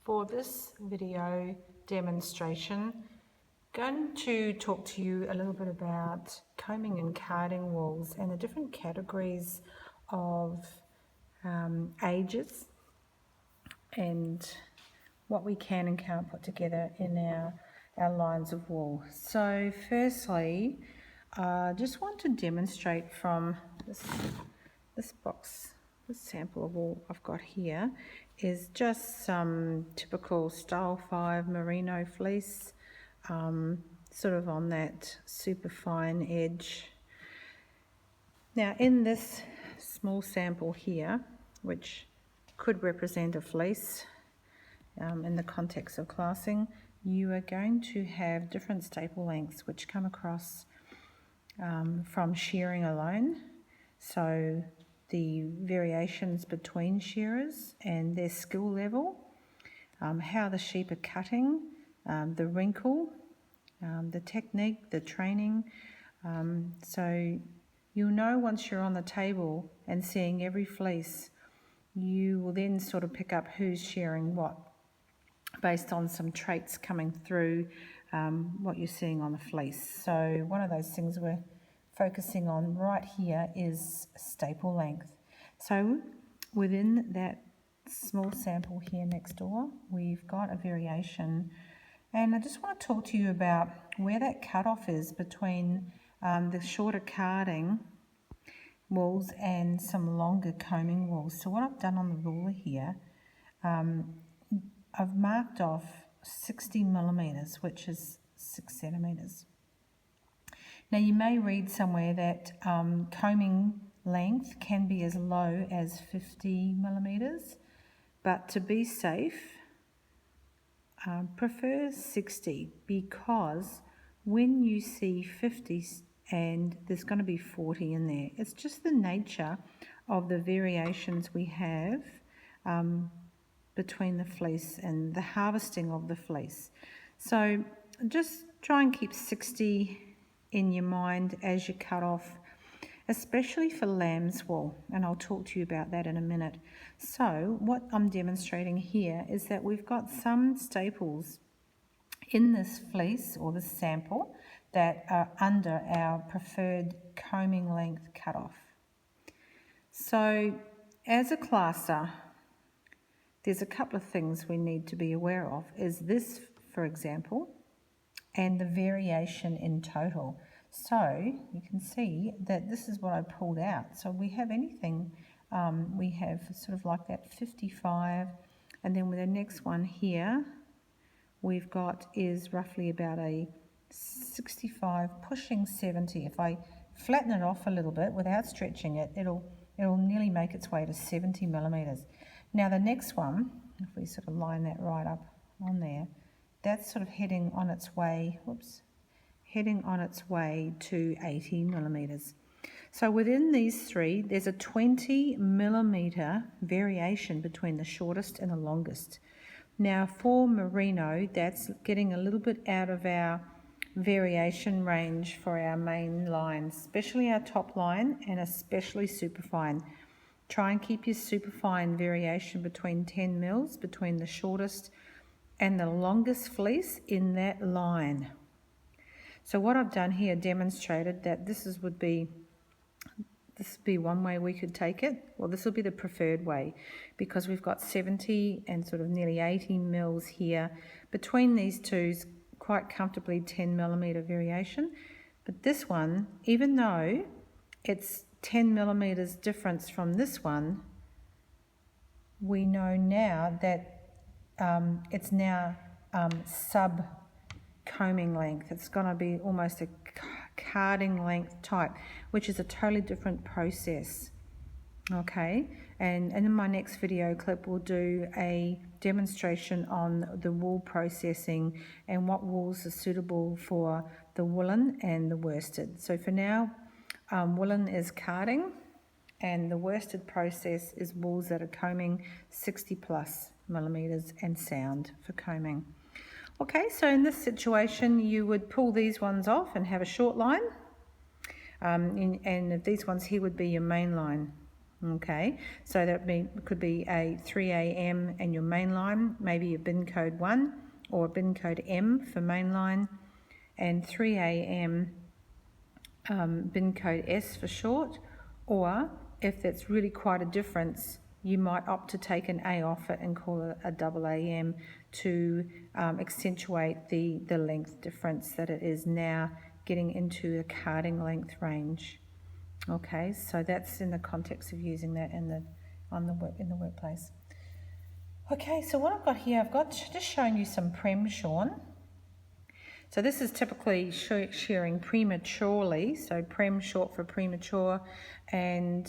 For this video demonstration, I'm going to talk to you a little bit about combing and carding wools and the different categories of ages and what we can and can't put together in our lines of wool. So firstly, I just want to demonstrate from this box. This sample of wool I've got here is just some typical style 5 merino fleece, sort of on that super fine edge. Now in this small sample here, which could represent a fleece in the context of classing, you are going to have different staple lengths which come across from shearing alone. So the variations between shearers and their skill level, how the sheep are cutting, the wrinkle, the technique, the training. So you'll know once you're on the table and seeing every fleece, you will then sort of pick up who's shearing what based on some traits coming through what you're seeing on the fleece. So one of those things we're focusing on right here is staple length. So within that small sample here next door, we've got a variation, and I just want to talk to you about where that cutoff is between the shorter carding wools and some longer combing wools. So what I've done on the ruler here, I've marked off 60 millimeters, which is 6 centimeters. Now you may read somewhere that combing length can be as low as 50 millimeters, but to be safe, prefer 60, because when you see 50 and there's going to be 40 in there, it's just the nature of the variations we have between the fleece and the harvesting of the fleece. So just try and keep 60 in your mind as you cut off, especially for lamb's wool, and I'll talk to you about that in a minute. So what I'm demonstrating here is that we've got some staples in this fleece or this sample that are under our preferred combing length cutoff. So as a classer, there's a couple of things we need to be aware of, is this, for example, and the variation in total. So you can see that this is what I pulled out. So we have anything, we have sort of like that 55, and then with the next one here, we've got is roughly about a 65 pushing 70. If I flatten it off a little bit without stretching it, it'll nearly make its way to 70 millimeters. Now the next one, if we sort of line that right up on there, that's sort of heading on its way, heading on its way to 80 millimeters. So within these three, there's a 20 millimeter variation between the shortest and the longest. Now for merino, that's getting a little bit out of our variation range for our main lines, especially our top line and especially superfine. Try and keep your superfine variation between 10 mils between the shortest and the longest fleece in that line. So what I've done here demonstrated that this would be one way we could take it. Well, this will be the preferred way, because we've got 70 and sort of nearly 80 mils here. Between these two, quite comfortably 10 millimeter variation. But this one, even though it's 10 millimeters difference from this one, we know now that it's now sub combing length. It's going to be almost a carding length type, which is a totally different process. Okay, and in my next video clip we'll do a demonstration on the wool processing and what wools are suitable for the woolen and the worsted. So for now, woolen is carding, and the worsted process is wools that are combing 60 plus millimeters and sound for combing. Okay, so in this situation you would pull these ones off and have a short line, and these ones here would be your main line. Okay, so that could be a 3AM and your main line, maybe a bin code 1 or a bin code M for mainline, and 3AM bin code S for short, or if that's really quite a difference, you might opt to take an A off it and call it a double AM to accentuate the length difference that it is now getting into the carding length range. Okay, so that's in the context of using that in the workplace. Okay, so what I've got here, I've got just showing you some prem shorn. So this is typically shearing prematurely, so prem short for premature, and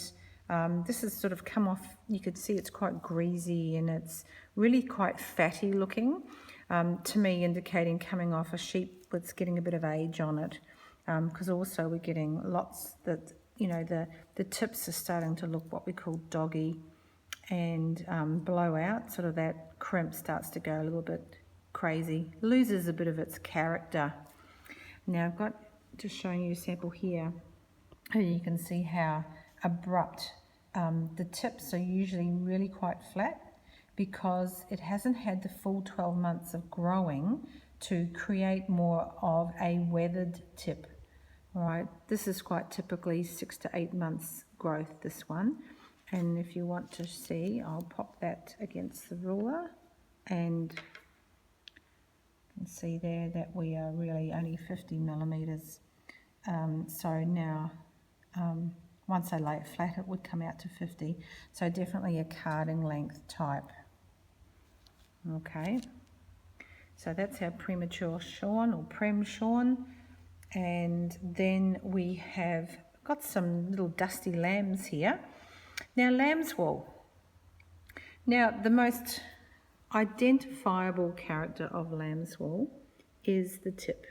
this has sort of come off, you could see it's quite greasy and it's really quite fatty looking, to me indicating coming off a sheep that's getting a bit of age on it, because also we're getting lots that, the tips are starting to look what we call doggy and blow out, sort of that crimp starts to go a little bit crazy, loses a bit of its character. Now I've got just showing you a sample here, and you can see how abrupt the tips are usually really quite flat because it hasn't had the full 12 months of growing to create more of a weathered tip. Right, this is quite typically 6 to 8 months growth, this one. And if you want to see, I'll pop that against the ruler and you can see there that we are really only 50 millimeters. So now, once I lay it flat, it would come out to 50. So definitely a carding length type. Okay, so that's our premature shorn or prem shorn. And then we have got some little dusty lambs here. Now lamb's wool. Now the most identifiable character of lamb's wool is the tip.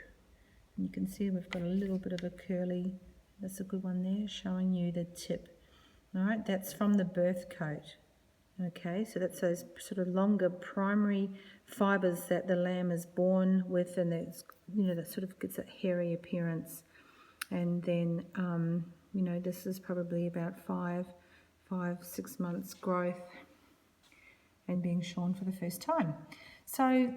And you can see we've got a little bit of a curly, that's a good one there, showing you the tip. All right, that's from the birth coat. Okay, so that's those sort of longer primary fibres that the lamb is born with, and it's, that sort of gets that hairy appearance. And then, this is probably about 5-6 months growth and being shorn for the first time. So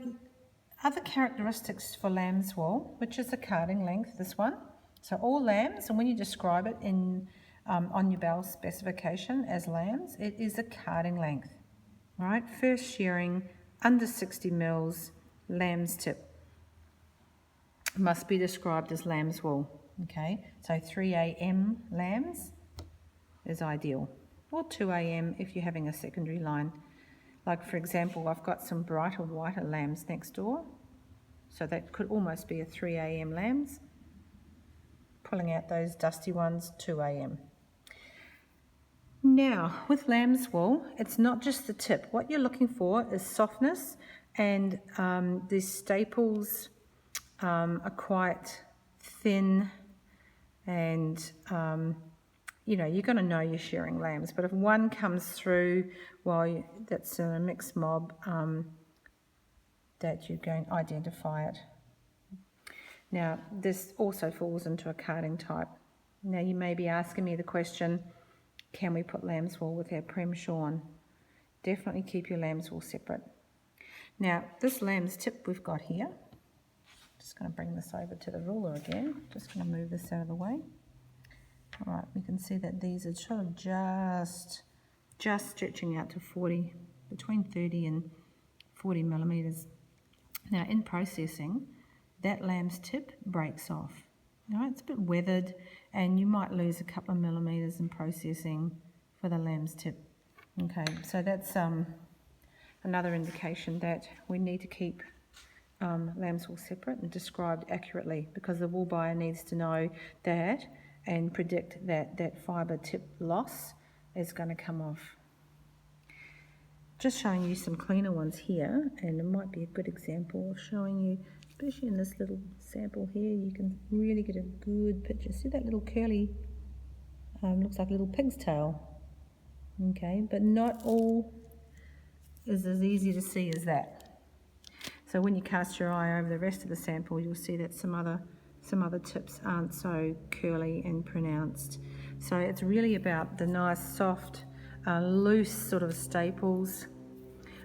other characteristics for lamb's wool, which is the carding length, this one. So all lambs, and when you describe it in on your bell specification as lambs, it is a carding length. All right, first shearing under 60 mils, lamb's tip must be described as lamb's wool. Okay, so 3AM lambs is ideal, or 2AM if you're having a secondary line. Like for example, I've got some brighter, whiter lambs next door, so that could almost be a 3AM lambs. Pulling out those dusty ones, 2AM. Now, with lamb's wool, it's not just the tip. What you're looking for is softness, and the staples are quite thin, and you're going to know you're shearing lambs. But if one comes through, well, that's a mixed mob, that you're going to identify it. Now, this also falls into a carding type. Now, you may be asking me the question, can we put lamb's wool with our prem shorn? Definitely keep your lamb's wool separate. Now, this lamb's tip we've got here, just going to bring this over to the ruler again. Just going to move this out of the way. All right, we can see that these are sort of just stretching out to between 30 and 40 millimeters. Now, in processing, that lamb's tip breaks off. All right, it's a bit weathered, and you might lose a couple of millimeters in processing for the lamb's tip. Okay, so that's another indication that we need to keep lamb's wool separate and described accurately, because the wool buyer needs to know that and predict that fibre tip loss is going to come off. Just showing you some cleaner ones here, and it might be a good example of showing you, especially in this little sample here, you can really get a good picture. See that little curly, looks like a little pig's tail. Okay, but not all is as easy to see as that. So when you cast your eye over the rest of the sample, you'll see that some other tips aren't so curly and pronounced. So it's really about the nice, soft, loose sort of staples.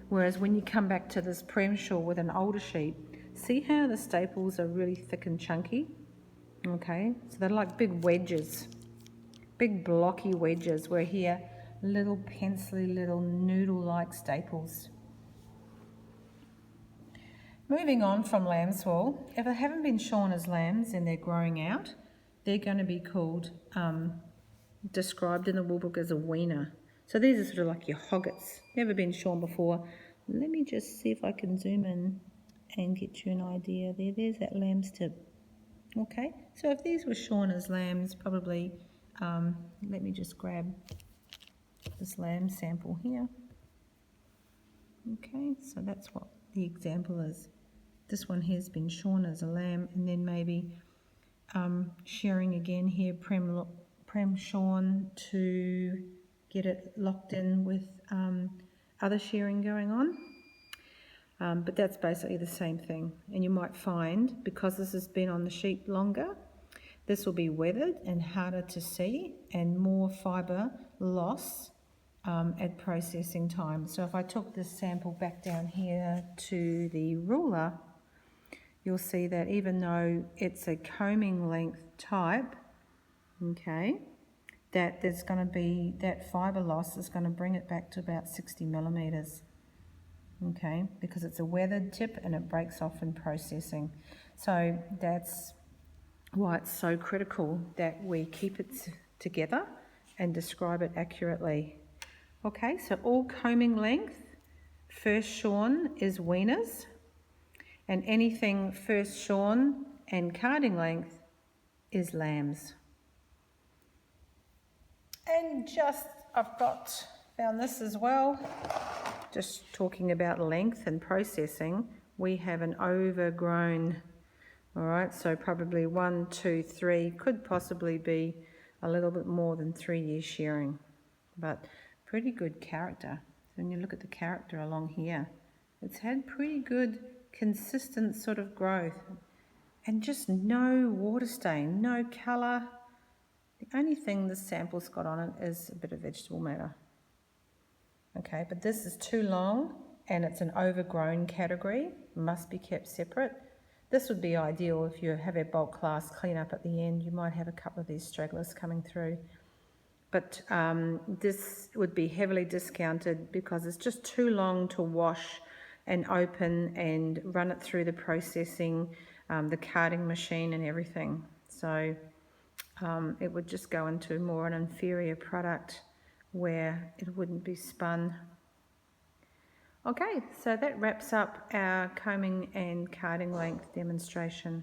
Whereas when you come back to this premshaw with an older sheep, see how the staples are really thick and chunky? Okay, so they're like big wedges, big blocky wedges, where here, little pencily little noodle-like staples. Moving on from lamb's wool, if they haven't been shorn as lambs and they're growing out, they're going to be called, described in the wool book as a weaner. So these are sort of like your hoggets, never been shorn before. Let me just see if I can zoom in and get you an idea there. There's that lamb's tip. Okay, so if these were shorn as lambs, probably, let me just grab this lamb sample here. Okay, so that's what the example is. This one has been shorn as a lamb, and then maybe shearing again here, prem shorn to get it locked in with other shearing going on. But that's basically the same thing. And you might find, because this has been on the sheep longer, this will be weathered and harder to see and more fibre loss at processing time. So if I took this sample back down here to the ruler, you'll see that even though it's a combing length type, okay, that there's going to be, that fibre loss is going to bring it back to about 60 millimetres. Okay, because it's a weathered tip and it breaks off in processing. So that's why it's so critical that we keep it together and describe it accurately. Okay, so all combing length, first shorn is weaners, and anything first shorn and carding length is lambs. And just, found this as well. Just talking about length and processing, we have an overgrown, all right, so probably 1, 2, 3, could possibly be a little bit more than 3 years shearing, but pretty good character. So when you look at the character along here, it's had pretty good, consistent sort of growth, and just no water stain, no colour. The only thing this sample's got on it is a bit of vegetable matter. Okay, but this is too long and it's an overgrown category, must be kept separate. This would be ideal if you have a bulk class clean up at the end. You might have a couple of these stragglers coming through. But this would be heavily discounted because it's just too long to wash and open and run it through the processing, the carding machine and everything. So it would just go into more an inferior product where it wouldn't be spun. Okay, so that wraps up our combing and carding length demonstration.